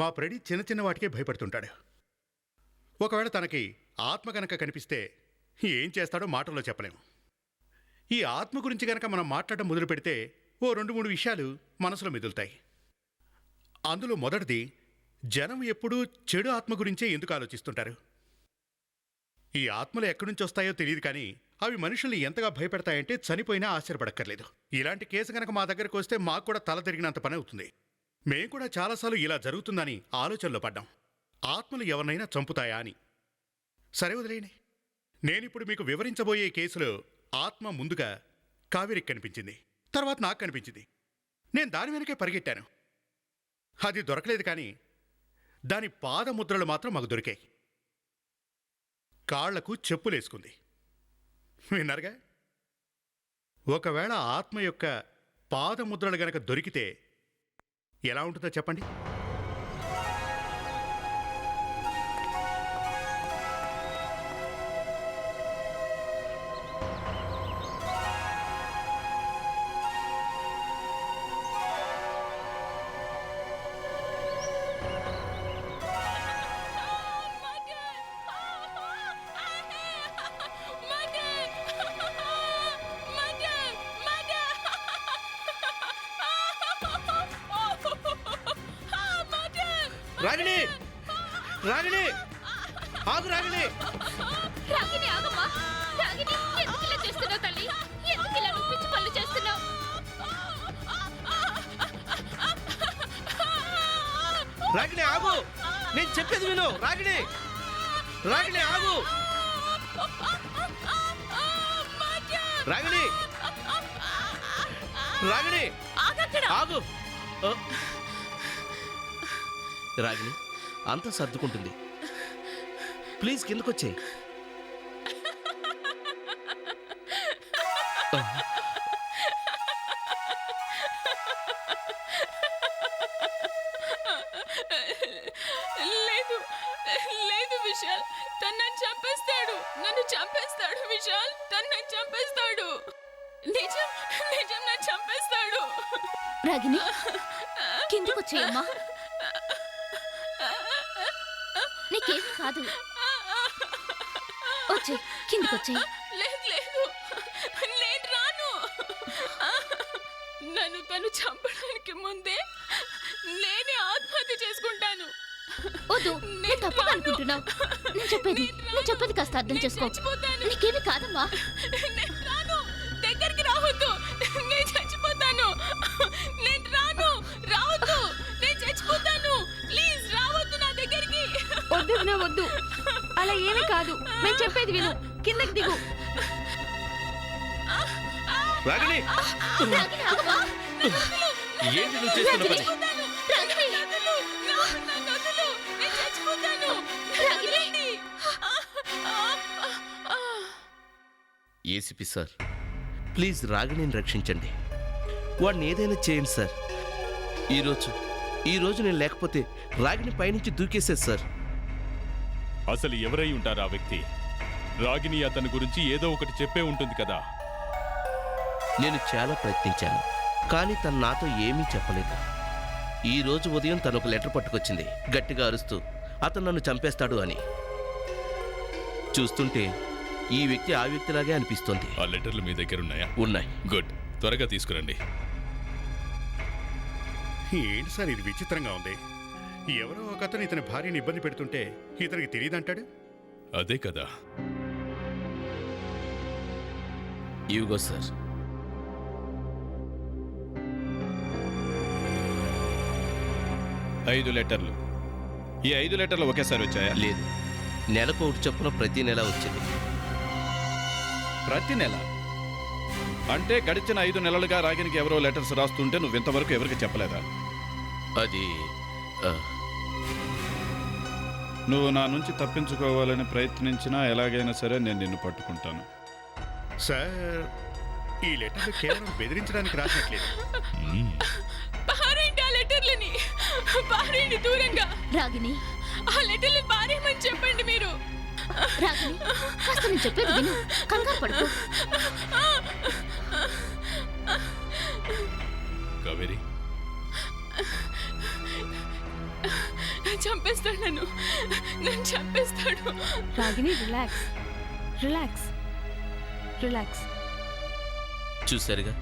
మా ప్రెడి చిన్న చిన్న వాటికే భయపడుతుంటాడు. ఒకవేళ తనకి ఆత్మ గనక కనిపిస్తే ఏం చేస్తాడో మాటల్లో చెప్పలేము. ఈ ఆత్మ గురించి గనక మనం మాట్లాడడం మొదలు పెడితే ఓ 2-3 విషయాలు మనసులో మెదులుతాయి. అందులో మొదటిది, జనం ఎప్పుడూ చెడు ఆత్మ గురించే ఎందుకు ఆలోచిస్తుంటారు? ఈ ఆత్మలు ఎక్కడి నుంచి వస్తాయో తెలియదు, కానీ అవి మనుషుల్ని ఎంతగా భయపెడతాయంటే చనిపోయినా ఆశ్చర్యపడక్కర్లేదు. ఇలాంటి కేసు గనక మా దగ్గరకు వస్తే మాకు కూడా తల తిరిగినంత పని అవుతుంది. మేం కూడా చాలాసార్లు ఇలా జరుగుతుందని ఆలోచనలో పడ్డాం. ఆత్మలు ఎవరినైనా చంపుతాయా అని. సరే వదిలేయండి. నేనిప్పుడు మీకు వివరించబోయే కేసులో ఆత్మ ముందుగా కావేరికి కనిపించింది, తర్వాత నాకు కనిపించింది. నేను దాని వెనకే పరిగెట్టాను. అది దొరకలేదు, కానీ దాని పాదముద్రలు మాత్రం మాకు దొరికాయి. కాళ్లకు చెప్పులేసుకుంది. విన్నారుగా? ఒకవేళ ఆత్మ యొక్క పాదముద్రలు గనక దొరికితే ఎలా ఉంటుందో చెప్పండి. రాగిణి, రాగిణి, ఆగు రాగిణి. రాగిణి ఆగమ్మా. రాగిణి, ఎందుకు ఇలా చేస్తున్నావు తల్లి? ఎందుకు ఇలా నువ్వు పిచ్చి పనులు చేస్తున్నావు? రాగిణి ఆగు, నేను చెప్పేది విను. రాగిణి, రాగిణి ఆగు. రాగిణి, రాగిణి ఆగు. రాగిణి, అంతా సర్దుకుంటుంది. ప్లీజ్ కిందకొచ్చేయి. లేదు లేదు విశాల్, తను నన్ను చంపేస్తాడు. నన్ను చంపేస్తాడు విశాల్, తను నన్ను చంపేస్తాడు. నిజం నిజం నన్ను చంపేస్తాడు. రాగిణి, కిందకొచ్చేయమ్మా. నీకేమి కాదు. వచ్చే, కిందకొచ్చే. లేదు లేదు, నేను రాను. నన్ను తను చంపడానికి ముందే నేనే ఆత్మహత్య చేసుకుంటాను. వద్దు, నేను తప్పుగా అనుకుంటున్నావు. నేను చెప్పేది కాస్త అర్థం చేసుకో. నీకేమి కాదమ్మా. నేను రాను, దగ్గరికి రావద్దు. నేను చచ్చిపోతాను. నేను రాను, రావద్దు. నేను చచ్చిపోతాను. ప్లీజ్ రావద్దు నా దగ్గరికి. వద్దు వినో, వద్దు. అలా ఏమీ కాదు. నేను చెప్పేది విను. కిందకి దిగు. రాగిణి, రాగిణి, ఆగమ్మా. ఏంటి నువ్వు చేస్తున్న పని? రాగిణి, నన్ను వదిలు. నేను చచ్చిపోతాను. రాగిణి. ఏసీపీ సార్, ప్లీజ్ రాగిణిని రక్షించండి. వాడిని ఏదైనా చేయండి సార్. ఈరోజు నేను లేకపోతే రాగిణి పైనుంచి దూకేసేది సార్. అసలు ఎవరై ఉంటారు ఆ వ్యక్తి? రాగిణి అతని గురించి ఏదో ఒకటి చెప్పే ఉంటుంది కదా. నేను చాలా ప్రయత్నించాను, కానీ తను నాతో ఏమీ చెప్పలేదు. ఈరోజు ఉదయం తను ఒక లెటర్ పట్టుకొచ్చింది, గట్టిగా అరుస్తూ అతను నన్ను చంపేస్తాడు అని. చూస్తుంటే ఈ వ్యక్తి ఆ వ్యక్తిలాగే అనిపిస్తోంది. ఆ లెటర్లు మీ దగ్గర ఉన్నాయా? ఉన్నాయి. గుడ్, త్వరగా తీసుకురండి. ఏంటి సార్, ఇది విచిత్రంగా ఉంది. ఎవరో ఒక అతను ఇతని భార్యని ఇబ్బంది పెడుతుంటే ఇతనికి తెలియదంటాడు. అదే కదా. ఇవిగో సార్. ఐదు లెటర్లు. ఈ 5 లెటర్లు ఒకేసారి వచ్చాయా? లేదు, నెలకు ఒకటి చొప్పున ప్రతి నెల వచ్చింది. ప్రతి నెల అంటే గడిచిన 5 నెలలుగా రాగినికి ఎవరో లెటర్స్ రాస్తుంటే నువ్వు ఇంతవరకు ఎవరికి చెప్పలేదా? అది నువ్వు నా నుంచి తప్పించుకోవాలని ప్రయత్నించినా ఎలాగైనా సరే నేను నిన్ను పట్టుకుంటాను. సార్, ఈ లెటర్లు కేవలం బెదిరించడానికి రాసినట్లేదు. పారేయండి ఆ లెటర్లని, పారేయండి దూరంగా. రాగిణి, ఆ లెటర్లు పారేయమని చెప్పండి మీరు. రాగిణి, కాస్త నేను చెప్పేది విను. కంగారు పడుకో. కావేరి, నన్ను చంపేస్తాడు. రాగిని రిలాక్స్, రిలాక్స్, రిలాక్స్. చూశారుగా,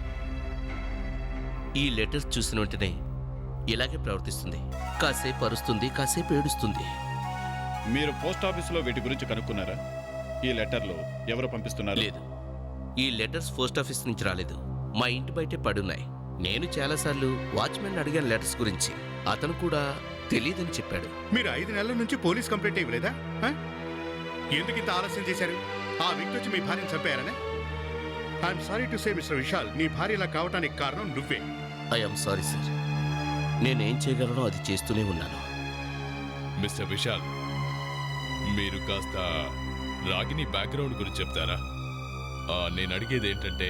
ఈ లెటర్స్ చూసిన వెంటనే ఇలాగే ప్రవర్తిస్తుంది. కాసేపు అరుస్తుంది, కాసేపు ఏడుస్తుంది. మీరు పోస్ట్ ఆఫీసులో వీటి గురించి కనుక్కున్నారా? ఈ లెటర్లు ఎవరు పంపిస్తున్నారు? లేదు, ఈ లెటర్స్ పోస్ట్ ఆఫీస్ నుంచి రాలేదు, మా ఇంటి బయటే పడున్నాయి. నేను చాలాసార్లు వాచ్మెన్ అడిగాను లెటర్స్ గురించి. అతను కూడా తెలియదని చెప్పాడు. మీరు 5 నెలల నుంచి పోలీస్ కంప్లైంట్ ఇవ్వలేదా? ఆ? ఎందుకు ఇంత ఆలస్యం చేశారు? ఆ వ్యక్తి వచ్చి మీ భార్యను చంపారనే? I'm sorry to say mister Vishal, నీ భార్య ఇలా కావటానికి కారణం నువ్వే. ఐఎమ్ సారీ సార్, నేనేం చేయగలనో అది చేస్తూనే ఉన్నాను. మిస్టర్ విశాల్, మీరు కాస్త రాగిని బ్యాక్గ్రౌండ్ గురించి చెప్తారా? నేను అడిగేది ఏంటంటే,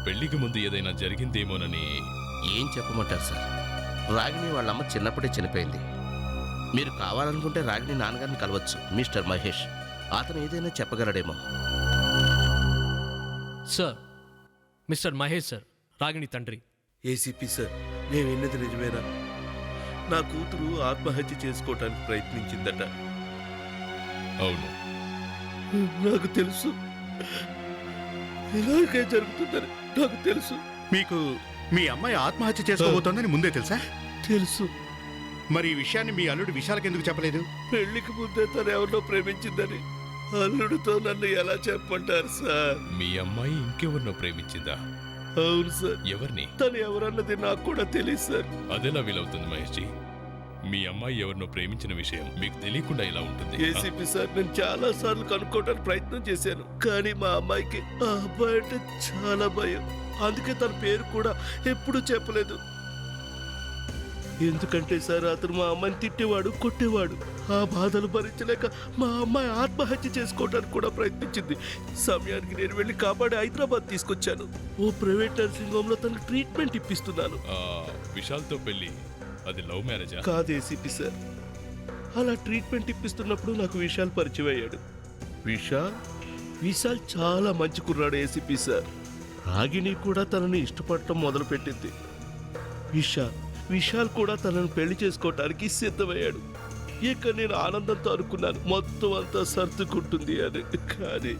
పెళ్లికి ముందు ఏదైనా జరిగిందేమోనని. ఏం చెప్పమంటారు సార్? రాగిణి వాళ్ళమ్మ చిన్నప్పుడే చనిపోయింది. మీరు కావాలనుకుంటే రాగిణి నాన్నగారిని కలవచ్చు, మిస్టర్ మహేష్. అతను ఏదైనా చెప్పగలడేమో. Sir, mister Mahesh sir, Ragini తండ్రి. ఏసీపీ సార్, నేను విన్నది నిజమేనా? నా కూతురు ఆత్మహత్య చేసుకోవటానికి ప్రయత్నించిందట. అవును, నాకు తెలుసు, ఇలాగే జరుగుతుందని నాకు తెలుసు. మీకు మీ అమ్మాయి ఆత్మహత్య చేసుకోబోతోందని ముందే తెలుసా? తెలుసు. మరి ఈ విషయాన్ని మీ అల్లుడు విశాల్కి ఎందుకు చెప్పలేదు? పెళ్లికి ముందే తను ఎవరినో ప్రేమించిందని అల్లుడితో నన్ను ఎలా చెప్పంటారు సార్? మీ అమ్మాయి ఇంకెవరినో ప్రేమించిందా? అవును సార్. ఎవరిని? తను ఎవరన్నది నాకు కూడా తెలియదు సార్. అదెలా వీలవుతుంది మహేష్ జీ? మీ అమ్మాయి ఎవరినో ప్రేమించిన విషయం మీకు తెలియకుండా ఇలా ఉంటుంది? ఏసీపీ సార్, నేను చాలా సార్లు కనుక్కోవడానికి ప్రయత్నం చేశాను, కానీ మా అమ్మాయికి ఆ అబ్బాయి అంటే చాలా భయం. అందుకే తన పేరు కూడా ఎప్పుడూ చెప్పలేదు. ఎందుకంటే సార్, అతను మా అమ్మాయిని తిట్టేవాడు, కొట్టేవాడు. ఆ బాధలు భరించలేక మా అమ్మాయి ఆత్మహత్య చేసుకోవడానికి కూడా ప్రయత్నించింది. సమయానికి నేను వెళ్ళి కాపాడి హైదరాబాద్ తీసుకొచ్చాను. ఓ ప్రైవేట్ నర్సింగ్ హోమ్ లో తనకు ట్రీట్మెంట్ ఇప్పిస్తున్నాను. విశాల్తో పెళ్లి అది లవ్ మ్యారేజా? కాదు ఏసీపీ సార్, అలా ట్రీట్మెంట్ ఇప్పిస్తున్నప్పుడు నాకు విశాల్ పరిచయం అయ్యాడు. విశాల్ చాలా మంచి కుర్రాడు ఏసీపీ సార్. రాగిణి కూడా తనని ఇష్టపడటం మొదలుపెట్టింది. విశాల్ కూడా తనను పెళ్లి చేసుకోవటానికి సిద్ధమయ్యాడు. ఇక నేను ఆనందంతో అనుకున్నాను మొత్తం అంతా సర్దుకుంటుంది అని. కానీ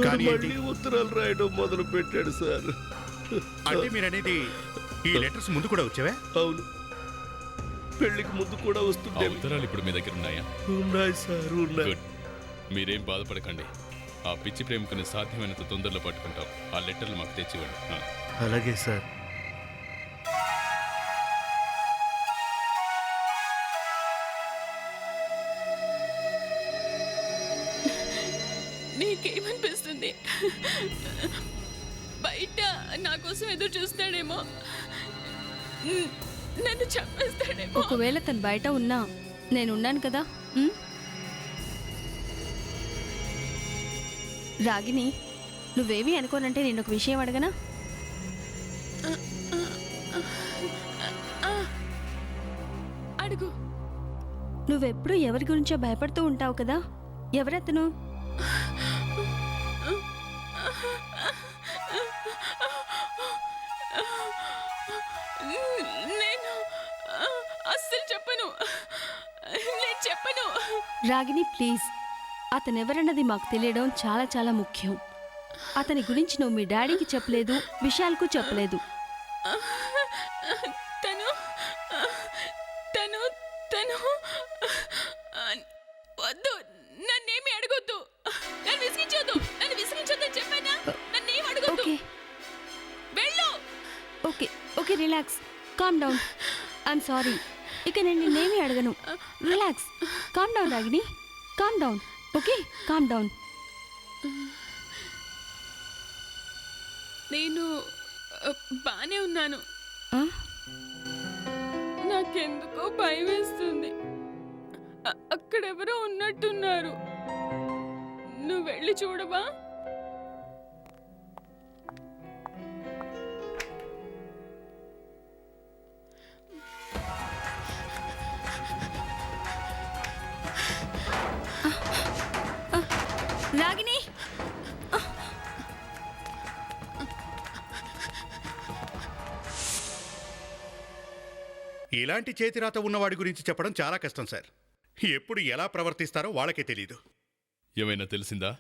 కానీ మళ్ళీ ఉత్తరాలు రాయడం మొదలు పెట్టాడు సార్. అంటే మీరనేది ఈ లెటర్స్ ముందు కూడా వచ్చావా? అవును, పెళ్లికి ముందు కూడా ఆ వస్తుండే. ఉత్తరాలు ఇప్పుడు మీ దగ్గర ఉన్నాయా? ఉన్నాయి సార్, ఉన్నాయి. గుడ్. మీరేం బాధపడకండి. ఆ పిచ్చి ప్రేమికుని సాధ్యమైనంత తొందరలో పట్టుకుంటాం. ఆ లెటర్లు మాకు తెచ్చివ్వండి. అలాగే సార్. నీకేమనిపిస్తుంది? బయట నా కోసం ఎదురు చూస్తాడేమో, నన్ను చంపేస్తాడేమో. ఒకవేళ తను బయట ఉన్నా నేనున్నాను కదా. రాగిని, నువ్వేవి అనుకోనంటే నేను ఒక విషయం అడగనా? అడుగు. నువ్వెప్పుడు ఎవరి గురించో భయపడుతూ ఉంటావు కదా, ఎవరతను? నేను అస్సలు చెప్పను. నేను చెప్పను. రాగిని ప్లీజ్, అతనెవరన్నది మాకు తెలియడం చాలా చాలా ముఖ్యం. అతని గురించి నువ్వు మీ డాడీకి చెప్పలేదు, విశాల్కు చెప్పలేదు. తను తను తను వద్దు, నన్నేమి అడగొద్దు. నన్ను విసిగించొద్దని చెప్పానా? నన్నేం అడగొద్దు. ఓకే వెళ్ళు. Okay okay, relax, calm down. I'm sorry. ఇక నేను నిన్నేమీ అడగను. Relax, calm down Ragini, calm down. Okay, calm down. నేను బానే ఉన్నాను. నాకెందుకో భయం వేస్తుంది. అక్కడెవరో ఉన్నట్టున్నారు. నువ్వు వెళ్ళి చూడవా? రాగిని, ఇలాంటి చేతిరాత ఉన్నవాడి గురించి చెప్పడం చాలా కష్టం సార్. ఎప్పుడు ఎలా ప్రవర్తిస్తారో వాళ్ళకే తెలీదు. ఏమైనా తెలిసిందా?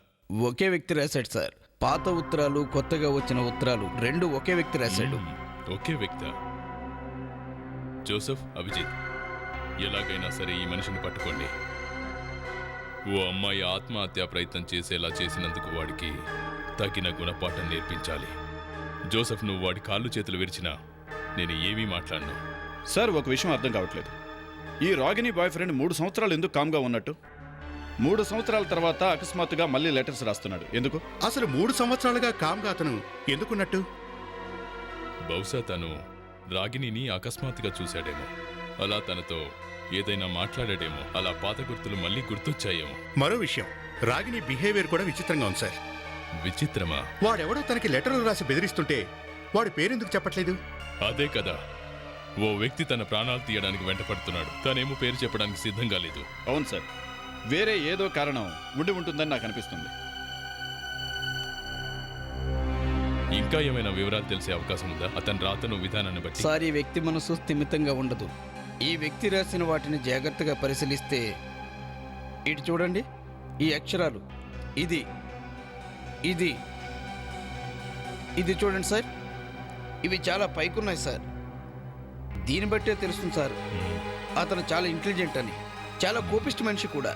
ఒకే వ్యక్తి రాశాడు సార్. పాత ఉత్తరాలు, కొత్తగా వచ్చిన ఉత్తరాలు రెండు ఒకే వ్యక్తి రాశాడు. ఒకే వ్యక్తి. జోసెఫ్, అభిజిత్, ఎలాగైనా సరే ఈ మనిషిని పట్టుకోండి. ఓ అమ్మాయి ఆత్మహత్యా ప్రయత్నం చేసేలా చేసినందుకు వాడికి తగిన గుణపాఠం నేర్పించాలి. జోసెఫ్, నువ్వు వాడి కాళ్ళు చేతులు విరిచినా నేను ఏమీ మాట్లాడను. సార్, ఒక విషయం అర్థం కావట్లేదు. ఈ రాగిని బాయ్ ఫ్రెండ్ 3 సంవత్సరాలు ఎందుకు కామ్గా ఉన్నట్టు? 3 సంవత్సరాల తర్వాత అకస్మాత్తుగా మళ్ళీ లెటర్స్ రాస్తున్నాడు ఎందుకు? అసలు 3 సంవత్సరాలుగా కామ్గా అతను ఎందుకున్నట్టు? బహుశా తను రాగిణిని అకస్మాత్తుగా చూశాడేమో, అలా తనతో ఏదైనా మాట్లాడాడేమో, అలా పాత గుర్తులు మళ్ళీ గుర్తొచ్చాయేమో. మరో విషయం, రాగిని బిహేవియర్ కూడా విచిత్రంగా ఉంది సార్. విచిత్రమా? వాడెవడో తనకి లెటర్లు రాసి బెదిరిస్తుంటే వాడి పేరెందుకు చెప్పట్లేదు? అదే కదా, ఓ వ్యక్తి తన ప్రాణాలు తీయడానికి వెంటపడుతున్నాడు. తనేమో పేరు చెప్పడానికి సిద్ధంగా లేదు. అవును సార్, వేరే ఏదో కారణం ఉండి ఉంటుందని నాకు అనిపిస్తుంది. ఇంకా ఏమైనా వివరాలు తెలిసే అవకాశం ఉందా అతని రాతను విధానాన్ని బట్టి? సార్, ఈ వ్యక్తి మనసు స్థిమితంగా ఉండదు. ఈ వ్యక్తి రాసిన వాటిని జాగ్రత్తగా పరిశీలిస్తే ఇటు చూడండి, ఈ అక్షరాలు, ఇది ఇది ఇది చూడండి సార్, ఇవి చాలా పైకున్నాయి సార్. దీన్ని బట్టే తెలుస్తుంది సార్ అతను చాలా ఇంటెలిజెంట్ అని, చాలా కోపిస్ట్ మనిషి కూడా.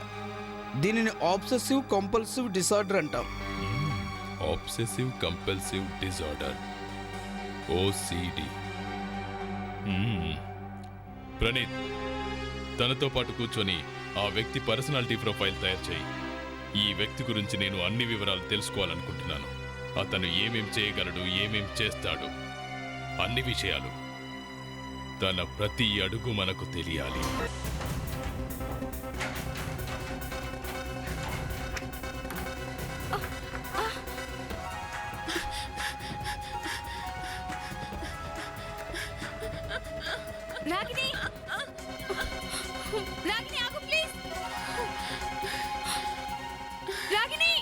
దీనిని ఆబ్సెసివ్ కంపల్సివ్ డిసార్డర్ అంటాం. Obsessive compulsive disorder, OCD. Praneeth, తనతో పాటు కూర్చొని ఆ వ్యక్తి పర్సనాలిటీ ప్రొఫైల్ తయారు చేయి. ఈ వ్యక్తి గురించి నేను అన్ని వివరాలు తెలుసుకోవాలనుకుంటున్నాను. అతను ఏమేం చేయగలడు, ఏమేం చేస్తాడు, అన్ని విషయాలు. తన ప్రతి అడుగు మనకు తెలియాలి. రాగిణి, రాగిణి ఆగు ప్లీజ్. రాగిణి,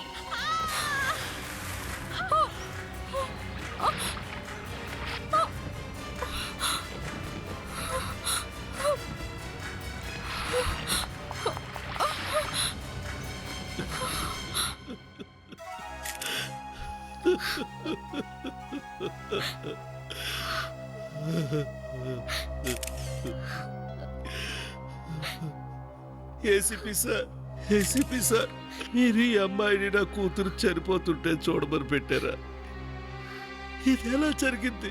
ఏసీపీ సార్, మీరు ఈ అమ్మాయిని నా కూతురు చనిపోతుంటే చూడమని పెట్టారా? ఇది ఎలా జరిగింది?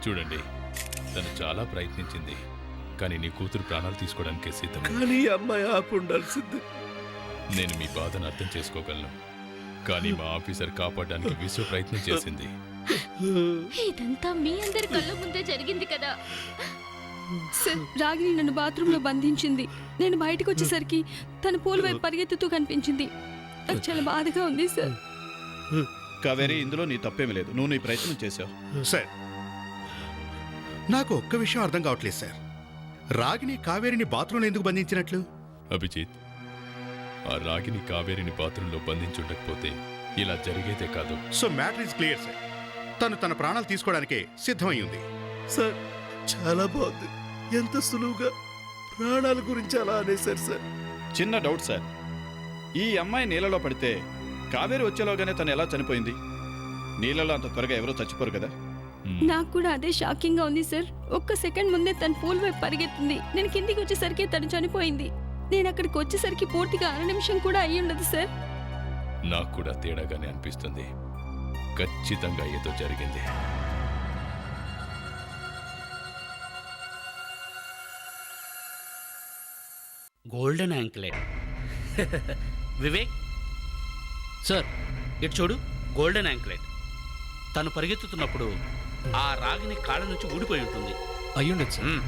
చూడండి, తను చాలా ప్రయత్నించింది, కానీ నీ కూతురు ప్రాణాలు తీసుకోవడానికి సిద్ధం. కానీ ఈ అమ్మాయి ఆపు ఉండాల్సింది. నేను మీ బాధను అర్థం చేసుకోగలను, కానీ మా ఆఫీసర్ కాపాడడానికి విశ్వ ప్రయత్నం చేసింది. ఇదంతా మీ అందరి కళ్ళ ముందే జరిగింది కదా. సార్, రాగిణి నన్ను బాత్రూంలో బంధించింది. నేను బయటకు వచ్చేసరికి తన పూల వైపు పరిగెత్తుతూ కనిపించింది. నాకు చాలా బాధగా ఉంది సార్. కావేరి, ఇందులో నీ తప్పేమీ లేదు. నువ్వు నీ ప్రయత్నం చేశావు. సార్, నాకు ఒక్క విషయం అర్థం కావట్లేదు సార్. రాగిని కావేరిని బాత్రూంలో ఎందుకు బంధించినట్లు? అభిజిత్, ఆ రాగిని కావేరిని బాత్రూంలో బంధించుండకపోతే ఇలా జరిగేదే కాదు. So matter is clear sir. తను తన ప్రాణాలు తీసుకోవడానికే సిద్ధమై ఉంది. సార్, చాలా బాగుంది. ఎంత సులువుగా ప్రాణాల గురించి అలా అనేశారు సార్. చిన్న డౌట్ సార్, ఈ అమ్మాయి నీళ్ళలో పడితే కావేరి వచ్చేలోగానే తను ఎలా చనిపోయింది? నీళ్ళలో అంత త్వరగా ఎవరో చచ్చిపోరు కదా. నాకు కూడా అదే షాకింగ్ గా ఉంది సార్. ఒక్క సెకండ్ ముందే తన పూల వైపు పరిగెత్తింది. నేను కిందికి వచ్చేసరికి తను చనిపోయింది. నేను అక్కడికి వచ్చేసరికి పూర్తిగా 1 నిమిషం కూడా అయ్యి ఉండదు సార్. నాకు కూడా తేడాగానే అనిపిస్తుంది. ఖచ్చితంగా ఏదో జరిగింది. Golden anklet. వివేక్ సార్, ఇటు చూడు, గోల్డెన్ యాంక్లెట్. తను పరిగెత్తుతున్నప్పుడు ఆ రాగిని కాళ్ళ నుంచి ఊడిపోయి ఉంటుంది. అయ్యుండొచ్చు సార్.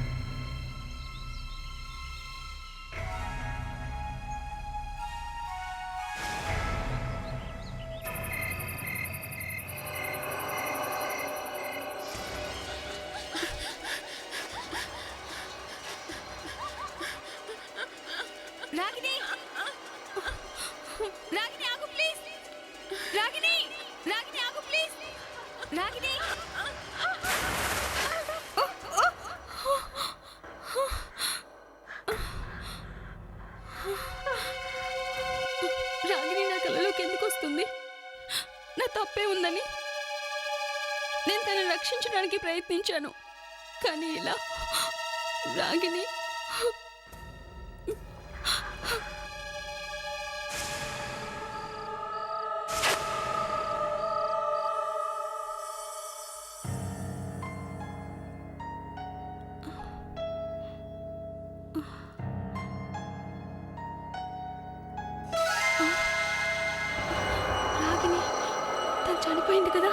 రాగిణి, రాగిణి ఆగు ప్లీజ్. రాగిణి, రాగిణి ఆగు ప్లీజ్. రాగిణి, నాకెందుకు వస్తుంది? నా తప్పే ఉందని నేను తనని రక్షించడానికి ప్రయత్నించాను, కానీ ఇలా రాగిని తను చనిపోయింది కదా.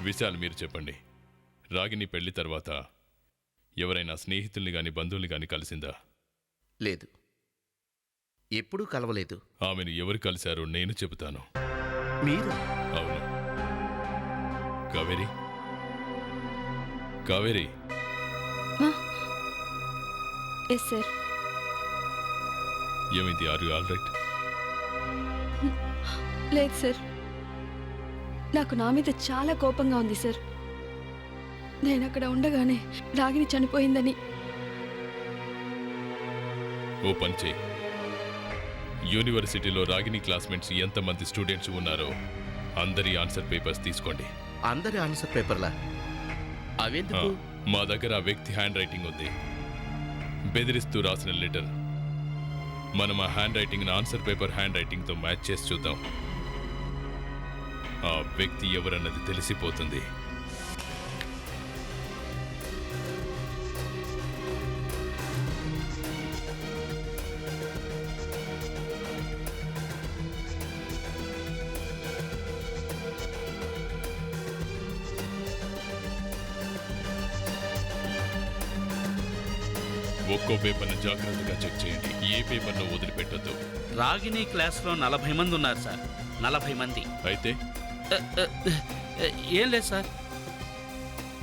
విశాల్, మీరు చెప్పండి. రాగిని పెళ్లి తర్వాత ఎవరైనా స్నేహితుల్ని గాని బంధువుల్ని గాని కలిసిందా? లేదు, ఎప్పుడూ కలవలేదు. ఆమెను ఎవరు కలిశారో నేను చెబుతాను. మీరు? అవును. కావేరి, కావేరి. Yes sir. ఏమైంది? Are you all right? లేదు సార్, నాకు నా మీద చాలా కోపంగా ఉంది సార్. నేను అక్కడ ఉండగానే రాగిని చనిపోయిందని. ఓ పని చేయి, యూనివర్సిటీలో రాగిని క్లాస్మేట్స్ ఎంతమంది స్టూడెంట్స్ ఉన్నారో అందరి ఆన్సర్ పేపర్స్ తీసుకోండి. అందరి ఆన్సర్ పేపర్లా? అవెందుకు? మా దగ్గర ఆ వ్యక్తి హ్యాండ్ రైటింగ్ ఉంది, బెదిరిస్తూ రాసిన లెటర్. మనం ఆ హ్యాండ్ రైటింగ్ ఆన్సర్ పేపర్ హ్యాండ్ రైటింగ్తో మ్యాచ్ చేసి చూద్దాం. ఆ వ్యక్తి ఎవరన్నది తెలిసిపోతుంది. ఒక్కో పేపర్ను జాగ్రత్తగా చెక్ చేయండి, ఏ పేపర్ను వదిలిపెట్టద్దు. రాగిని క్లాస్లో 40 మంది ఉన్నారు సార్. 40 మంది. అయితే ఏం లేదు సార్.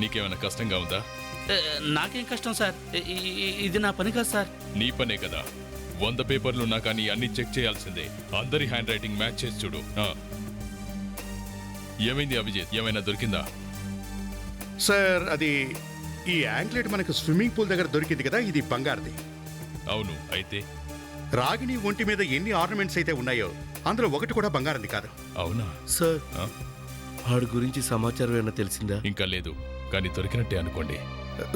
నీకేమైనా కష్టంగా ఉందా? నాకేం కష్టం సార్, ఇది నా పని కాదు సార్. నీ పనే కదా. 100 పేపర్లు ఉన్నా కానీ అన్ని చెక్ చేయాల్సిందే. అందరి హ్యాండ్ రైటింగ్ మ్యాచ్ చేసి చూడు. ఏమైంది అభిజిత్, ఏమైనా దొరికిందా? సార్, అది ఈ యాంక్లెట్ మనకు స్విమ్మింగ్ పూల్ దగ్గర దొరికింది కదా, ఇది బంగారుది. అవును. అయితే రాగిని ఒంటి మీద ఎన్ని ఆర్నమెంట్స్ అయితే ఉన్నాయో అందులో ఒకటి కూడా బంగారంది కాదు. అవునా సార్, వాడి గురించి సమాచారం ఏమైనా తెలిసిందా? ఇంకా లేదు, కానీ దొరికినట్టే అనుకోండి.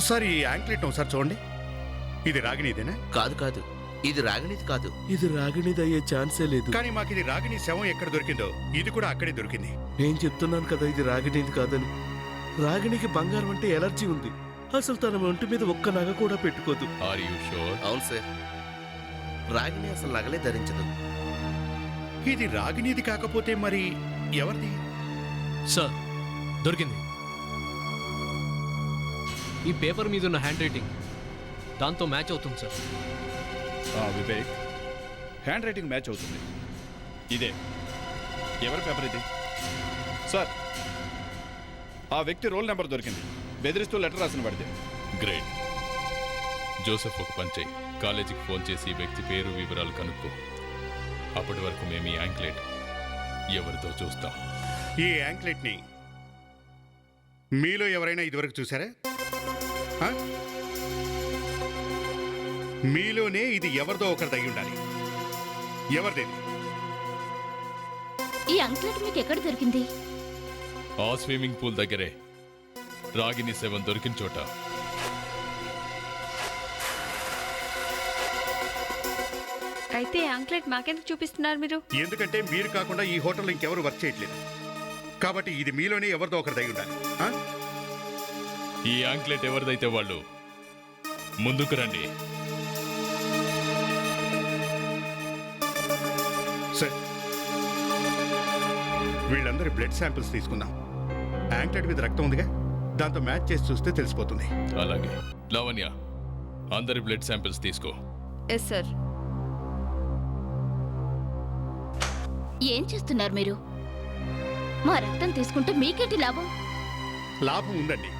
సార్, ఈ యాంక్లెట్ ఒకసారి చూడండి. ఇది రాగినిదేనా? కాదు కాదు, ఇది రాగిణిది కాదు. ఇది రాగిణిది అయ్యే ఛాన్సే లేదు. కానీ మాకు ఇది రాగిని శవం ఎక్కడ దొరికిందో ఇది కూడా అక్కడే దొరికింది. నేను చెప్తున్నాను కదా, ఇది రాగిణిది కాదని. రాగిణికి బంగారం అంటే ఎలర్జీ ఉంది. అసలు తన ఒంటి మీద ఒక్క నగ కూడా పెట్టుకోదు. Are you sure? అవును సార్, రాగిణి అసలు నగలే ధరించదు. ఇది రాగినిది కాకపోతే మరి ఎవరిది? సార్, దొరికింది. ఈ పేపర్ మీద ఉన్న హ్యాండ్ రైటింగ్ దాంతో మ్యాచ్ అవుతుంది sir. Vivek, hand writing match అవుతుంది. ఇదే ఎవరి పేపర్ ఇది? సార్, ఆ వ్యక్తి రోల్ నెంబర్ దొరికింది. బెదిరిస్తూ లెటర్ రాసిన పడితే. గ్రేట్. జోసెఫ్, ఒక పని చేయి, కాలేజీకి ఫోన్ చేసి ఈ వ్యక్తి పేరు వివరాలు కనుక్కో. అప్పటి వరకు మేము ఈ యాంక్లెట్ ఎవరితో చూస్తాం. ఈ యాంక్లెట్ని మీలో ఎవరైనా ఇదివరకు చూసారా? ఆ? మీలోనే ఇది ఎవరిదో ఒకరిది అయి ఉండాలి. ఎవరిదేది? ఈ అంక్లెట్ మీకు ఎక్కడ దొరికింది? ఆ స్విమ్మింగ్ పూల్ దగ్గరే రాగిని శవం దొరికిన చోట. అయితే అంక్లెట్ మాకెందుకు చూపిస్తున్నారు మీరు? ఎందుకంటే మీరు కాకుండా ఈ హోటల్లో ఇంకెవరు వర్క్ చేయట్లేదు కాబట్టి ఇది మీలోనే ఎవరిదో ఒకరిది అయి ఉండాలి. ఆ? ఈ యాంక్లెట్ ఎవరిదైతే వాళ్ళు ముందుకు రండి. సార్, వీళ్ళందరి బ్లడ్ శాంపిల్స్ తీసుకుందాం. యాంక్లెట్ మీద రక్తం ఉందిగా, దాంతో మ్యాచ్ చేసి చూస్తే తెలిసిపోతుంది. అలాగే లావణ్య, అందరి బ్లడ్ శాంపిల్స్ తీసుకో. Yes sir. ఏం చేస్తున్నారు మీరు? మా రక్తం తీసుకుంటే మీకేంటి లాభం? లాభం ఉందండి.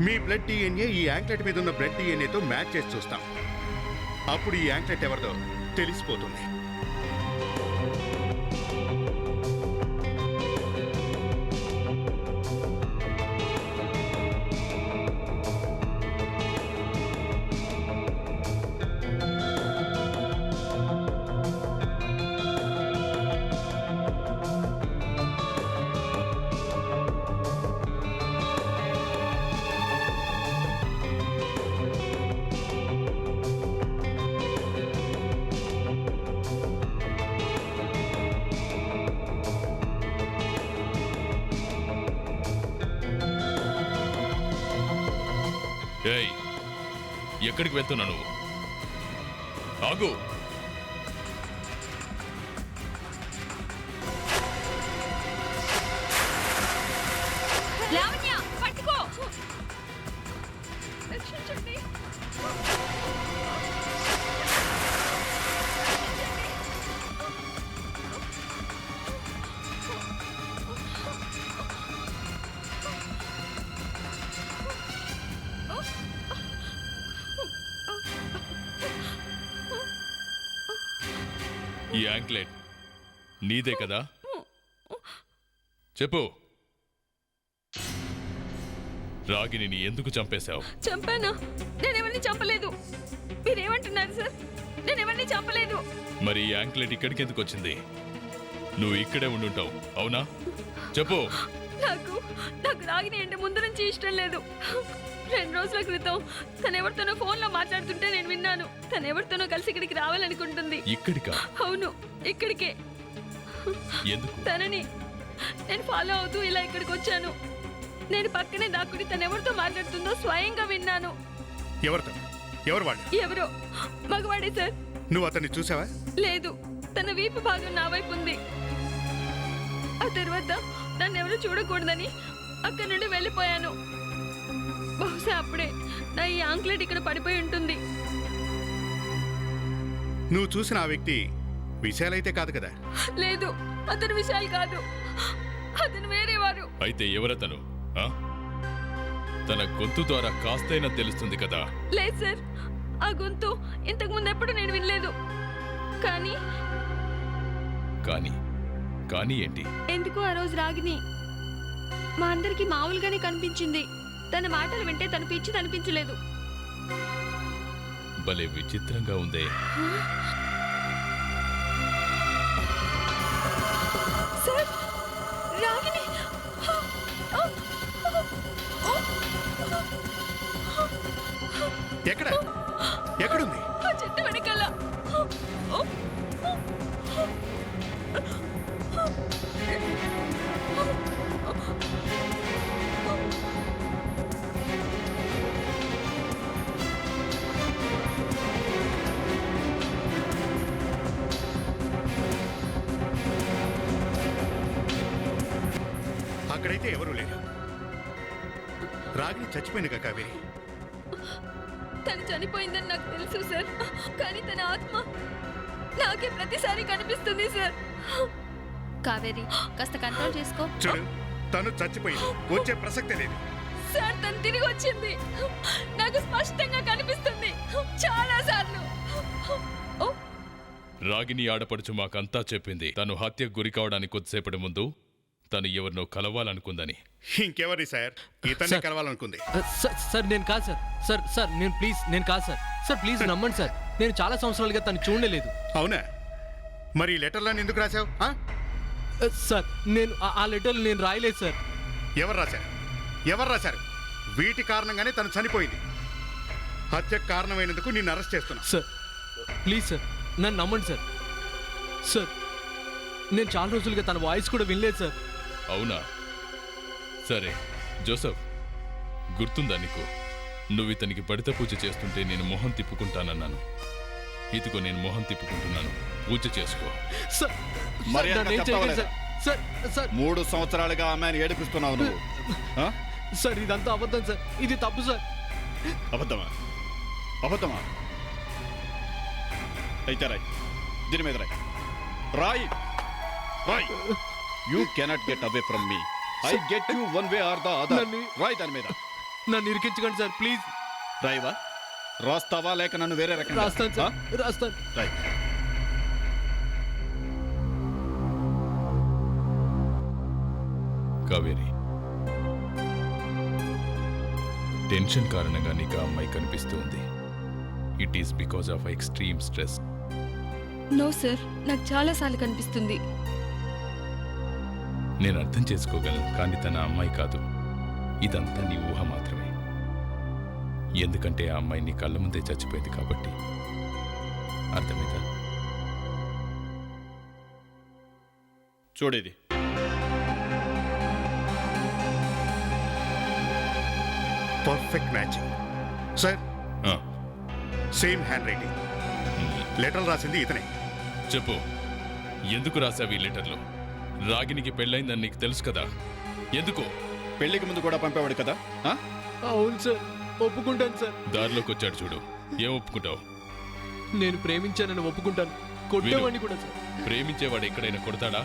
మీ బ్లడ్ డిఎన్ఏ ఈ యాంక్లెట్ మీద ఉన్న బ్లడ్ డిఎన్ఏతో మ్యాచ్ చేసి చూస్తాం. అప్పుడు ఈ యాంక్లెట్ ఎవరిదో తెలిసిపోతుంది. ఏయ్, ఎక్కడికి వెళ్తున్నా నువ్వు? ఆగు. లావణ్య పట్టుకో. రక్షించండి. ఈ యాంక్లెట్ నీదే కదా? చెప్పు. రాగిని నీ ఎందుకు చంపేశావు? చంపానా? నేనెవరిని చంపలేదు. మీరేమంటున్నారు సార్? నేనెవరిని చంపలేదు. మరి ఈ యాంక్లెట్ ఇక్కడికి ఎందుకు వచ్చింది? నువ్వు ఇక్కడే ఉండుంటావు, అవునా? చెప్పు. నాకు రాగిని అంటే ముందు నుంచి ఇష్టం లేదు. 2 రోజుల క్రితం తను ఎవరితోనో ఫోన్లో మాట్లాడుతుంటే నేను విన్నాను. తను ఎవరితోనో కలిసి ఇక్కడికి రావాలనుకుంటుంది. ఇక్కడికా? అవును, ఇక్కడికే. ఎందుకు? తనని నేను ఫాలో అవుతూ ఇలా ఇక్కడికి వచ్చాను. నేను పక్కనే దాక్కుని తను ఎవరితో మాట్లాడుతుందో స్వయంగా విన్నాను. ఎవరితో? ఎవరు వాళ్ళు? ఎవరో మగవాడే సార్. నువ్వు అతన్ని చూసావా? లేదు, తన వీపు భాగం నా వైపు ఉంది. ఆ తర్వాత నన్ను ఎవరు చూడకూడదని అక్కడి నుండి వెళ్ళిపోయాను. బహుశా అప్పుడే నా ఈ యాంక్లెట్ ఇక్కడ పడిపోయి ఉంటుంది. నువ్వు చూసిన ఆ వ్యక్తి విశాలైతే కాదు కదా? లేదు, అతను విశాల్ కాదు. అతను వేరేవారు. అయితే ఎవరతను? ఆ? తన గొంతు ద్వారా కాస్తైనా తెలుస్తుంది కదా? లేదు సార్, ఆ గొంతు ఇంతకు ముందు ఎప్పుడు నేను వినలేదు. కానీ కానీ కానీ ఏంటి? ఎందుకు ఆ రోజు రాగిని మా అందరికి మామూలుగానే కనిపించింది. తన మాటలు వింటే తన పిచ్చి కనిపించలేదు. భలే విచిత్రంగా ఉందే. సార్, రాగిని ఎక్కడ? ఎక్కడుంది? ఆ చెట్టు వెనకాల. అక్కడైతే ఎవరూ లేరు. రాగిని చచ్చిపోయినగా కావేరి? తను చనిపోయిందని నాకు తెలుసు సార్. కానీ తన ఆత్మ నాకే ప్రతిసారి కనిపిస్తుంది సార్. కావేరి, కాస్త కంట్రోల్ చేసుకో. చూడు, తను చచ్చిపోయింది, వచ్చే ప్రసక్తే లేదు. సార్, తను తిరిగి వచ్చింది. నాకు స్పష్టంగా కనిపిస్తుంది చాలా సార్లు. రాగిని ఆడపడుచు మాకంతా చెప్పింది. తను హత్యకు గురి కావడానికి కొద్దిసేపటి ముందు తను ఎవరినో కలవాలనుకుందని. ఇంకెవరి సార్? ఇతన్ని కలవాలనుకుంది. సార్ నేను కాదు సార్. సార్ సార్ నేను ప్లీజ్ నేను కాదు సార్. సార్ ప్లీజ్ నమ్మండి సార్. నేను చాలా సంవత్సరాలుగా తను చూడలేదు. అవునా? మరి ఈ లెటర్లను ఎందుకు రాశావు? సార్ నేను ఆ లెటర్లు నేను రాయలేదు సార్. ఎవరు రాశారు? ఎవరు రాశారు? వీటి కారణంగానే తను చనిపోయింది. హత్యకు కారణమైనందుకు నిన్ను అరెస్ట్ చేస్తున్నా. సార్ ప్లీజ్ సార్ నన్ను నమ్మండి సార్. సార్ నేను చాలా రోజులుగా తన వాయిస్ కూడా వినలేదు సార్. అవునా? సరే జోసెఫ్, గుర్తుందా నీకు? నువ్వు ఇతనికి బడిత పూజ చేస్తుంటే నేను మొహం తిప్పుకుంటానన్నాను. ఇదిగో నేను మొహం తిప్పుకుంటున్నాను. పూజ చేసుకో. సార్ మరి సార్, నన్ను ఏం చేయకండి సార్. సార్ సార్ 3 సంవత్సరాలుగా అమ్మాయిని ఏడిపిస్తున్నావు నువ్వు. ఆ? సార్ ఇదంతా అబద్ధం సార్. ఇది తప్పు సార్. అబద్ధమా? అబద్ధమా? అయితే రాయ్, దీని మీద రాయ్. రాయ్ రాయ్. You cannot get away from me. I get you one way or the other. రాయ్ దాని మీద. నన్ను ఇరికించకండి సార్ ప్లీజ్. రాయవా? రాస్తావా లేక నన్ను వేరే రకంగా? రాస్తాను సార్, రాస్తాను. రాయ్. కావేరి, టెన్షన్ కారణంగా నీకు ఆ అమ్మాయి కనిపిస్తుంది. It is because of extreme stress. No sir, నాకు చాలాసార్లు కనిపిస్తుంది. నేను అర్థం చేసుకోగలను, కానీ తన అమ్మాయి కాదు. ఇదంతా నీ ఊహ మాత్రమే. ఎందుకంటే ఆ అమ్మాయి నీ కళ్ళ ముందే చచ్చిపోయింది కాబట్టి. అర్థమైందా? చూడేది. Perfect matching sir. Same handwriting. Letter రాసింది ఇతనే. చెప్పు, ఎందుకు రాసావు ఈ లెటర్లు? రాగినికి పెళ్ళైందని నీకు తెలుసు కదా, ఎందుకు? పెళ్లికి ముందు కూడా పంపేవాడు కదా. అవును సార్, ఒప్పుకుంటాను సార్. దారిలోకి వచ్చాడు చూడు, ఏం ఒప్పుకుంటావు? నేను ప్రేమించానని ఒప్పుకుంటాను. కొట్టేవాడిని కూడా సార్. ప్రేమించేవాడు ఎక్కడైనా కొడతాడా?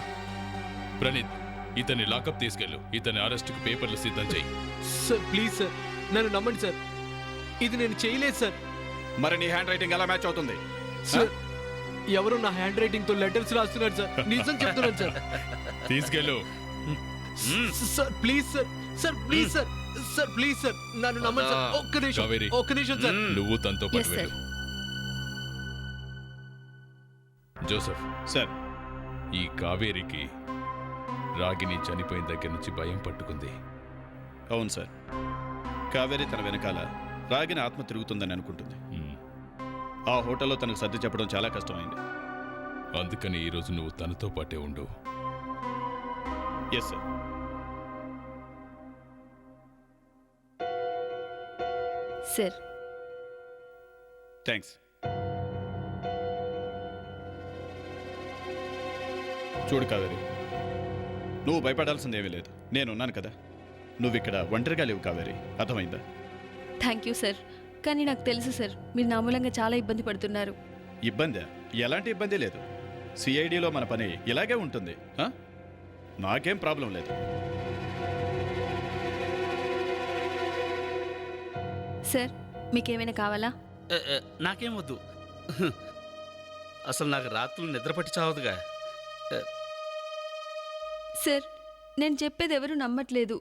ప్రణీత్, ఇతన్ని లాకప్ తీసుకెళ్ళు. ఇతని అరెస్ట్కి పేపర్లు సిద్ధం చెయ్యి. సార్ ప్లీజ్ సార్, నన్ను నమ్మండి సార్. ఇది నేను చేయలేదు సార్. మరి నీ హ్యాండ్ రైటింగ్ ఎలా మ్యాచ్ అవుతుంది? సార్ ఎవరు నా హ్యాండ్ రైటింగ్ తో లెటర్స్ రాస్తున్నారు సార్. నిజం చెప్తున్నాను సార్. తీసుకెళ్ళు. Sir please sir. Sir please sir. Sir please sir, నన్ను నమ్మండి సార్. ఒక్క నిమిషం, కావేరి, ఒక్క నిమిషం సార్. నువ్వు తనతో పాటు Yes, sir. వెళ్ళు. జోసెఫ్ సార్, ఈ కావేరికి రాగిని చనిపోయిన దగ్గర నుంచి భయం పట్టుకుంది. అవును సార్. కావేరి తన వెనకాల రాగిని ఆత్మ తిరుగుతుందని అనుకుంటుంది. ఆ హోటల్లో తనకు సర్ది చెప్పడం చాలా కష్టమైంది. అందుకని ఈరోజు నువ్వు తనతో పాటే ఉండు. Yes sir. Sir thanks. చూడు కావేరి, నువ్వు భయపడాల్సిందేమీ లేదు. నేనున్నాను కదా. నువ్వు ఇక్కడ ఒంటరిగా లేవు కావేరి, అర్థమైందా? Thank you sir. కానీ నాకు తెలుసు సార్, మీరు నా మూలంగా చాలా ఇబ్బంది పడుతున్నారు. ఇబ్బందా? ఎలాంటి ఇబ్బంది లేదు. సిఐడిలో మన పని ఇలాగే ఉంటుంది. నాకేం ప్రాబ్లం లేదు. సార్ మీకేమైనా కావాలా? నాకేం వద్దు. అసలు నాకు రాత్రులు నిద్ర పట్టి చావదుగా. సార్ నేను చెప్పేది ఎవరు నమ్మట్లేదు.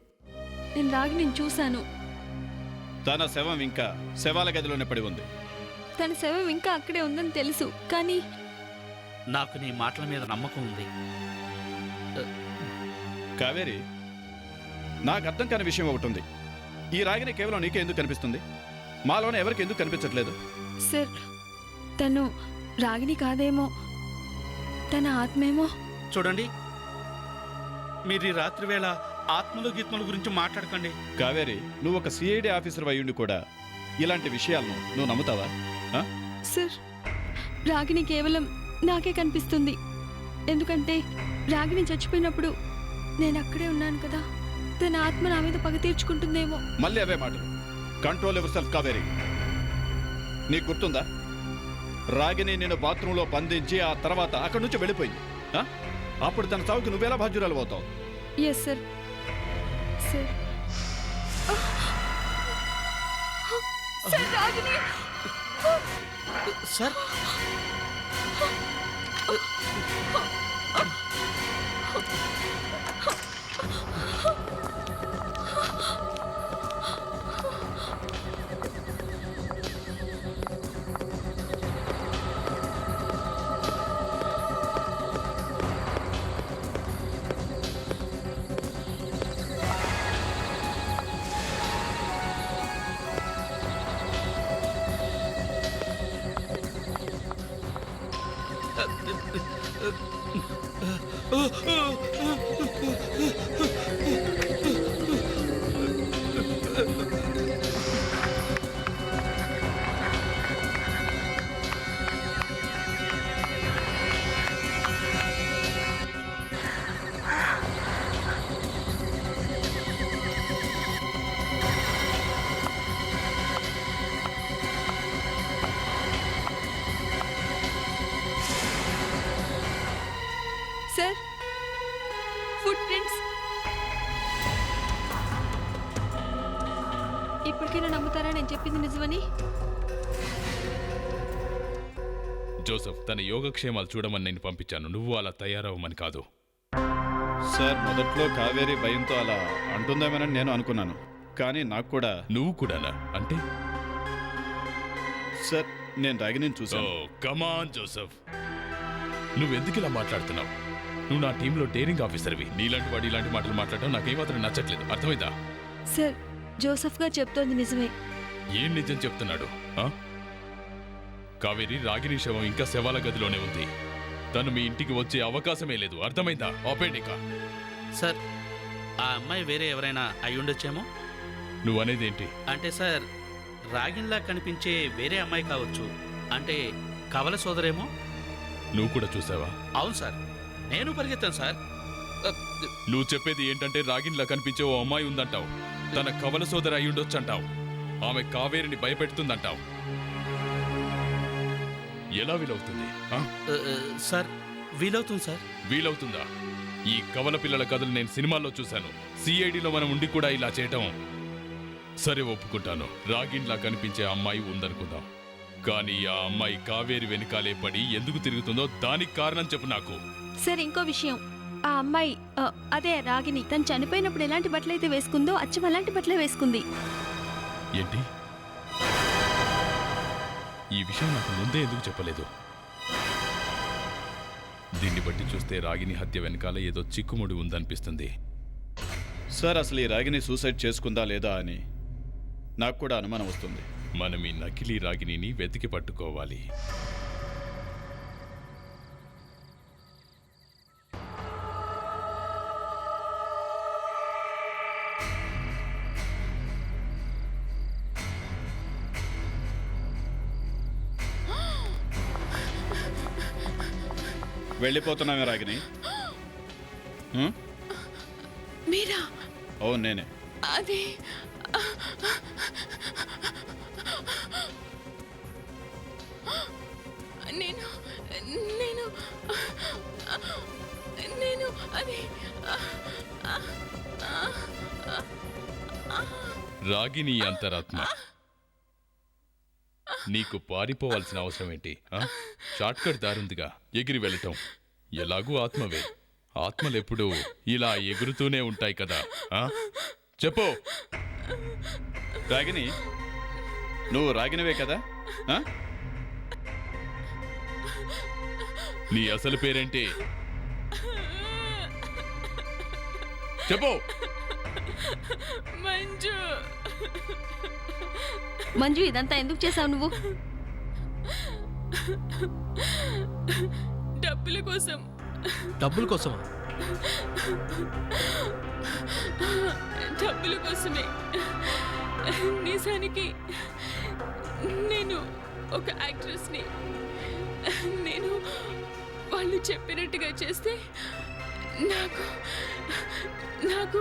నేను రాగిని చూశాను. తన శవం ఇంకా శవాల గదిలోనే పడి ఉంది. తన శవం ఇంకా అక్కడే ఉందని తెలుసు, కానీ నాకు నీ మాటల మీద నమ్మకం ఉంది. కావేరి, నాకు అర్థం కాని విషయం ఒకటి ఉంది. ఈ రాగిని కేవలం నీకే ఎందుకు కనిపిస్తుంది? మాలోనే ఎవరికి ఎందుకు కనిపించట్లేదు? సార్ తను రాగిని కాదేమో, తన ఆత్మేమో. చూడండి, మీరు ఈ రాత్రి వేళ ఆత్మలు గీత్మల గురించి మాట్లాడకండి. కావేరి, నువ్వు ఒక సిఐడి ఆఫీసర్ అయ్యుండి కూడా ఇలాంటి విషయాలను నువ్వు నమ్ముతావా? సార్ రాగిని కేవలం నాకే కనిపిస్తుంది. ఎందుకంటే రాగిని చచ్చిపోయినప్పుడు నేను అక్కడే ఉన్నాను కదా. తన ఆత్మ నా మీద పగ తీర్చుకుంటుందేమో. మళ్ళీ అవే మాటలు. Control your self Kaveri. నీకు గుర్తుందా, రాగిని నేను బాత్రూంలో బంధించి ఆ తర్వాత అక్కడి నుంచి వెళ్ళిపోయింది. అప్పుడు తన చావుకి నువ్వెలా బాధ్యురాలు అవుతావు? Yes sir. Sir sir sir, footprints. ఇప్పటికైనా నమ్ముతారా నేను చెప్పింది నిజమని? జోసెఫ్, తన యోగక్షేమాలు చూడమని నేను పంపించాను. నువ్వు అలా తయారవ్వమని కాదు. సార్, మొదట్లో కావేరి భయంతో అలా అంటుందేమోనని నేను అనుకున్నాను. కానీ నాకు కూడా. నువ్వు కూడానా? అంటే సార్, నేను రాగిని చూసాను. కమాన్ జోసెఫ్, నువ్వెందుకు ఇలా మాట్లాడుతున్నావు? నువ్వు నా టీంలో డేరింగ్ ఆఫీసర్వి. నీలాంటి వాడు ఇలాంటి మాటలు మాట్లాడటం నాకేమాత్రం నచ్చట్లేదు. అర్థమైందా? సార్, జోసెఫ్ గారు చెప్తోంది నిజమే. ఏం నిజం చెప్తున్నాడు? కావేరి, రాగిని శవం ఇంకా శవాల గదిలోనే ఉంది. తను మీ ఇంటికి వచ్చే అవకాశమే లేదు. అర్థమైందా? ఆపేండిక. సార్, ఆ అమ్మాయి వేరే ఎవరైనా అయి ఉండొచ్చేమో. నువ్వనేదేంటి? అంటే సార్, రాగిన్లా కనిపించే వేరే అమ్మాయి కావచ్చు. అంటే కవల సోదరేమో. నువ్వు కూడా చూసావా? అవును సార్, నేను పరిగెత్తాను సార్. నువ్వు చెప్పేది ఏంటంటే రాగిన్లా కనిపించే ఓ అమ్మాయి ఉందంటావు. తన కవల సోదరి అయి ఉండొచ్చంటావు. ఆమె కావేరిని భయపెడుతుందంటావు. ఎలా వీలవుతుంది? సార్, వీలవుతుంది సార్. వీలవుతుందా? ఈ కవల పిల్లల కథలు నేను సినిమాల్లో చూశాను. సిఐడిలో మనం ఉండి కూడా ఇలా చేయటం. సరే, ఒప్పుకుంటాను. రాగిన్లా కనిపించే అమ్మాయి ఉందనుకుందాం. కానీ ఆ అమ్మాయి కావేరి వెనకాలే పడి ఎందుకు తిరుగుతుందో దానికి కారణం చెప్పు నాకు. సార్, ఇంకో విషయం. ఆ అమ్మాయి అదే రాగిని తను చనిపోయినప్పుడు ఎలాంటి బట్టలైతే వేసుకుందో అచ్చం అలాంటి బట్టలే వేసుకుంది. ఏంటి? ఈ విషయం నాకు ముందే ఎందుకు చెప్పలేదు? దీన్ని బట్టి చూస్తే రాగిని హత్య వెనకాల ఏదో చిక్కుముడి ఉందనిపిస్తుంది. సార్, అసలు ఈ రాగిని సూసైడ్ చేసుకుందా లేదా అని నాకు కూడా అనుమానం వస్తుంది. మనం ఈ నకిలీ రాగిని వెతికి పట్టుకోవాలి. వెళ్ళిపోతున్నామే రాగిని. మీరా? అవును, నేనే. అది నేను నేను నేను అది రాగిని అంతరాత్మ. నీకు పారిపోవాల్సిన అవసరం ఏంటి? షార్ట్కట్ దారుందిగా, ఎగిరి వెళ్ళటం. ఎలాగూ ఆత్మవే. ఆత్మలెప్పుడూ ఇలా ఎగురుతూనే ఉంటాయి కదా. చెప్పు రాగిని, నువ్వు రాగినవే కదా? నీ అసలు పేరేంటి? చెప్పు. మంజు. మంజు, ఇదంతా ఎందుకు చేసావు నువ్వు? డబ్బుల కోసం. డబ్బుల కోసమా? డబ్బుల కోసమే. నిజానికి నేను ఒక యాక్ట్రెస్ని. నేను వాళ్ళు చెప్పినట్టుగా చేస్తే నాకు నాకు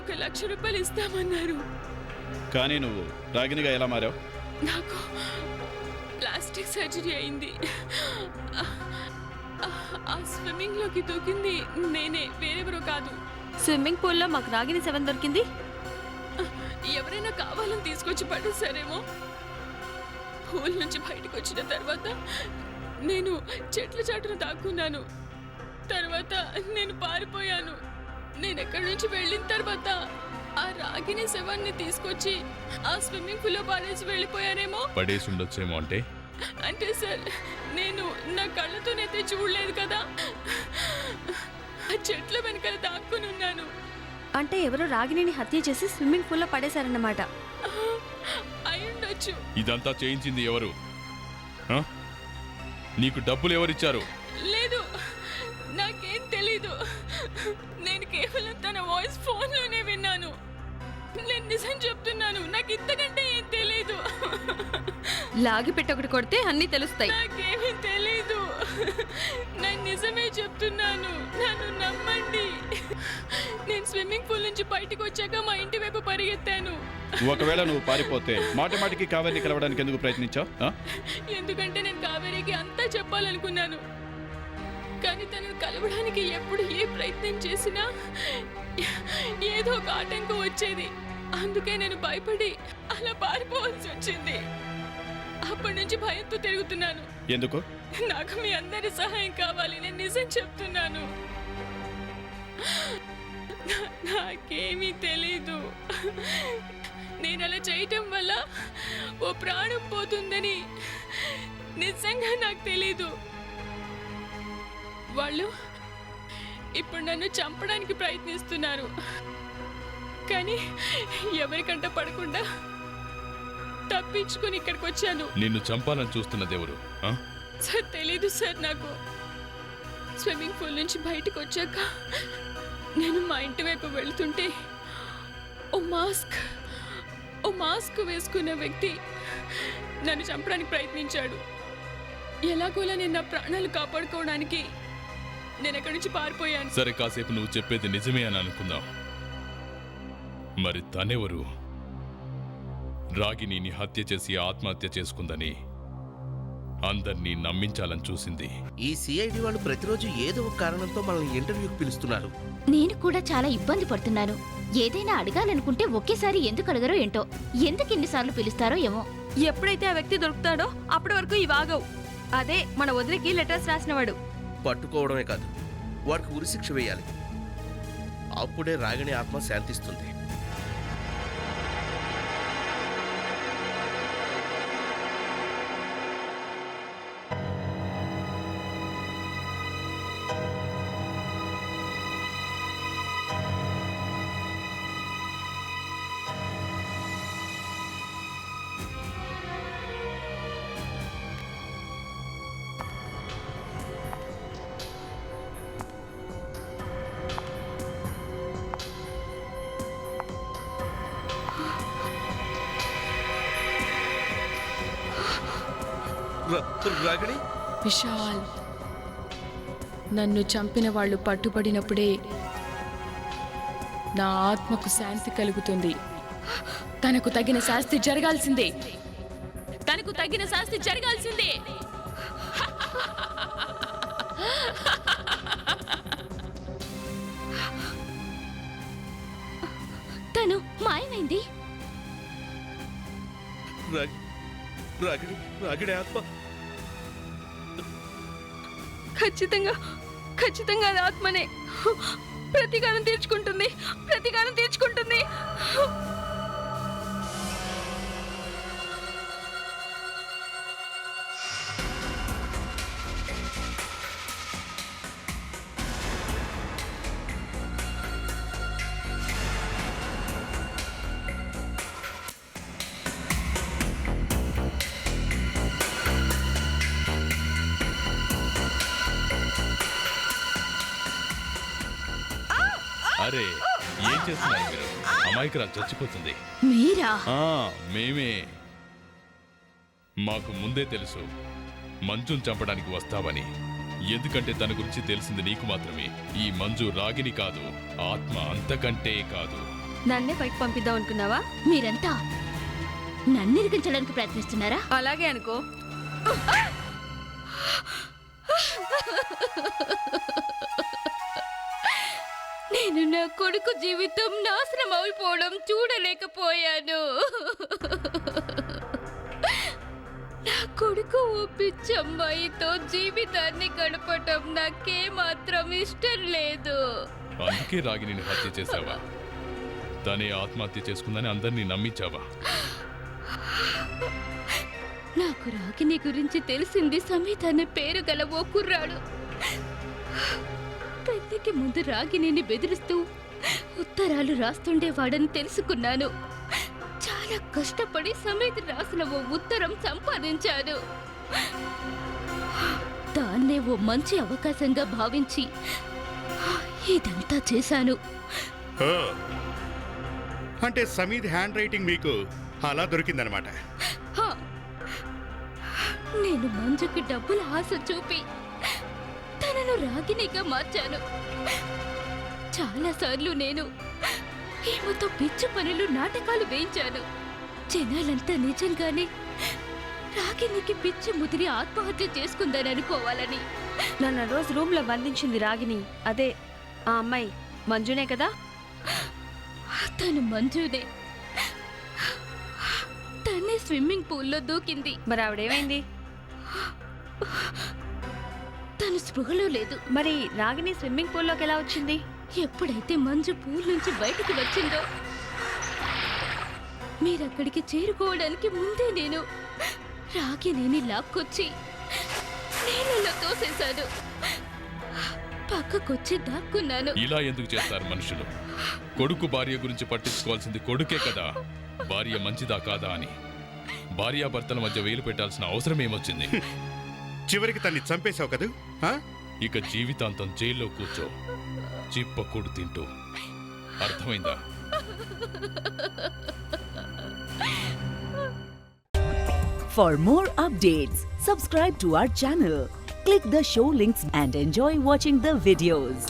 1,00,000 రూపాయలు ఇస్తామన్నారు. కానీ నువ్వు రాగినిగా ఎలా మారావు? నాకు ప్లాస్టిక్ సర్జరీ అయింది. ఆ స్విమ్మింగ్ లోకి దూకింది నేనే, వేరెవరో కాదు. స్విమ్మింగ్ పూల్లో మాకు రాగిని శవం దొరికింది. ఎవరైనా కావాలని తీసుకొచ్చి పడేసారేమో. పూల్ నుంచి బయటకు వచ్చిన తర్వాత నేను చెట్ల చాటును దాక్కున్నాను. తర్వాత నేను పారిపోయాను. నేను ఎక్కడి నుంచి వెళ్ళిన తర్వాత ఆ రాగిని శవాన్ని తీసుకొచ్చి ఆ స్విమ్మింగ్ పూల్లో పారేసి వెళ్ళిపోయారేమో. పడేసి ఉండొచ్చేమో అంటే సార్, నేను నా కళ్ళతోనైతే చూడలేదు కదా, ఆ చెట్ల వెనకాల దాక్కుని ఉన్నాను. అంటే ఎవరో రాగిణిని హత్య చేసి స్విమ్మింగ్ పూల్లో పడేశారన్నమాట. అయ్యుండొచ్చు. ఇదంతా చేయించింది ఎవరు? ఆ? నీకు డబ్బులు ఎవరిచ్చారు? లేదు, నాకేం తెలీదు. నేను కేవలం తన వాయిస్ ఫోన్లోనే విన్నాను. నేను నిజం చెప్తున్నాను, నాకు ఇంతకంటే ఏం తెలీదు. లాగి పెట్టొకటి కొడితే అన్నీ తెలుస్తాయి. నాకేమీ తెలీదు. నేను నిజమే చెప్తున్నాను, నన్ను నమ్మండి. నేను స్విమ్మింగ్ పూల్ నుంచి బయటకు వచ్చాక మా ఇంటి వైపు పరిగెత్తాను. ఒకవేళ నువ్వు పారిపోతే మాటిమాటికి కావేరిని కలవడానికి ఎందుకు ప్రయత్నించావు? ఎందుకంటే నేను కావేరికి అంతా చెప్పాలనుకున్నాను. కానీ తనను కలవడానికి ఎప్పుడు ఏ ప్రయత్నం చేసినా ఏదో ఒక ఆటంకం వచ్చేది. అందుకే నేను భయపడి అలా పారిపోవాల్సి వచ్చింది. అప్పటి నుంచి భయంతో తిరుగుతున్నాను. ఎందుకు? నాకు మీ అందరి సహాయం కావాలి. నేను నిజం చెప్తున్నాను, నాకేమీ తెలీదు. నేను అలా చేయటం వల్ల ఓ ప్రాణం పోతుందని నిజంగా నాకు తెలీదు. వాళ్ళు ఇప్పుడు నన్ను చంపడానికి ప్రయత్నిస్తున్నారు. కానీ ఎవరికంట పడకుండా తప్పించుకుని ఇక్కడికి వచ్చాను. నిన్ను చంపాలని చూస్తున్నది ఎవరు? సార్, తెలీదు సార్. నాకు స్విమ్మింగ్ పూల్ నుంచి బయటకు వచ్చాక నేను మా ఇంటి వైపు వెళ్తుంటే ఓ మాస్క్ వేసుకున్న వ్యక్తి నన్ను చంపడానికి ప్రయత్నించాడు. ఎలాగోలా నేను నా ప్రాణాలు కాపాడుకోవడానికి నేను ఎక్కడి నుంచి పారిపోయాను. సరే, కాసేపు నువ్వు చెప్పేది నిజమే అని అనుకుందాం. మరి తనెవరు? రాగిణిని హత్య చేసి ఆత్మహత్య చేసుకుందని అందర్నీ నమ్మించాలని చూసింది. ఈ సిఐడి వాళ్ళు ప్రతిరోజు ఏదో ఒక కారణంతో మనల్ని ఇంటర్వ్యూకి పిలుస్తున్నారు. నేను కూడా చాలా ఇబ్బంది పడుతున్నాను. ఏదైనా అడగాలనుకుంటే ఒకేసారి ఎందుకు అడగరో ఏంటో, ఎందుకు ఎన్నిసార్లు పిలుస్తారో ఏమో. ఎప్పుడైతే ఆ వ్యక్తి దొరుకుతాడో అప్పటి వరకు ఇవి ఆగవు. అదే మన వదిలికి లెటర్స్ రాసినవాడు. పట్టుకోవడమే కాదు, వాడికి ఉరిశిక్ష వేయాలి. అప్పుడే రాగిణి ఆత్మ శాంతిస్తుంది. రాగిణి, విశాల్, నన్ను చంపిన వాళ్ళు పట్టుబడినప్పుడే నా ఆత్మకు శాంతి కలుగుతుంది. తనకు తగిన శాస్తి జరగాల్సిందే. తనకు తగిన శాస్తి జరగాల్సిందే. తను మాయమైంది. రాగిణి ఆత్మ ఖచ్చితంగా అది ఆత్మనే. ప్రతీకారం తీర్చుకుంటుంది. అరే, ఏం చేస్తున్నారు మీరు? అమాయకురాలు చచ్చిపోతుంది. మీరా? మేమే. మాకు ముందే తెలుసు మంజుని చంపడానికి వస్తావని. ఎందుకంటే తన గురించి తెలిసింది నీకు మాత్రమే. ఈ మంజు రాగిని కాదు, ఆత్మ, అంతకంటే కాదు. నన్నే పైకి పంపిద్దాం అనుకున్నావా? మీరంతా నన్ను ఇరికించడానికి ప్రయత్నిస్తున్నారా? అలాగే అనుకో. నేను నా కొడుకు జీవితం నాశనం అయిపోవడం చూడలేకపోయాను. నా కొడుకు ఓ పిచ్చమ్మాయితో జీవితాన్ని గడపటం నాకేమాత్రం ఇష్టం లేదు. అందుకే రాగిని హత్య చేశావా? తనే ఆత్మహత్య చేసుకుందని అందరినీ నమ్మించావా? నాకు రాగిని గురించి తెలిసింది సమీత్ అనే పేరు గల ఓ కుర్రాడు. పెళ్లికి ముందు రాగిని బెదిరిస్తూ ఉత్తరాలు రాస్తుండేవాడని తెలుసుకున్నాను. చాలా కష్టపడి సమీత్ రాసిన ఓ ఉత్తరం సంపాదించాను. దాన్నే ఓ మంచి అవకాశంగా భావించి ఇదంతా చేశాను. ఓ, అంటే సమీద్ హ్యాండ్ రైటింగ్ మీకు అలా దొరికిందనమాట. హా, నేను మంజుకి డబ్బుల ఆశ చూపి తనను రాగినిగా మార్చాను. చాలాసార్లు నేను ఏమతో పిచ్చి పనులు నాటకాలు వేయించాను. జనాలంతా నిజంగానే రాగినికి పిచ్చి ముదిరి ఆత్మహత్య చేసుకుందని అనుకోవాలని. నన్ను రోజు రూమ్ లో బంధించింది రాగిని. అదే ఆ అమ్మాయి మంజునే కదా? తను మంజునే. తనే స్విమ్మింగ్ పూల్లో దూకింది. మరి ఆవిడేమైంది? తను స్పృహలో లేదు. మరి రాగిని స్విమ్మింగ్ పూల్లోకి ఎలా వచ్చింది? ఎప్పుడైతే మంజు పూల్ నుంచి బయటికి వచ్చిందో మీరక్కడికి చేరుకోవడానికి ముందే నేను రాగిని లాక్కొచ్చి నీళ్ళలో తోసేశాను. పక్కకొచ్చి దాక్కున్నాను. ఇలా ఎందుకు చేస్తారు మనుషులు? కొడుకు భార్య గురించి పట్టించుకోవాల్సింది కొడుకే కదా, భార్య మంచిదా కాదా అని. భార్యాభర్తల మధ్య వేలు పెట్టాల్సిన అవసరం ఏమొచ్చింది? చివరికి తన్ని చంపేశావు కదూ. ఆ? ఇక జీవితాంతం జైల్లో కూర్చో, చిప్పకూడు తింటూ. అర్థమైందా? For more updates, subscribe to our channel, click the show links and enjoy watching the videos.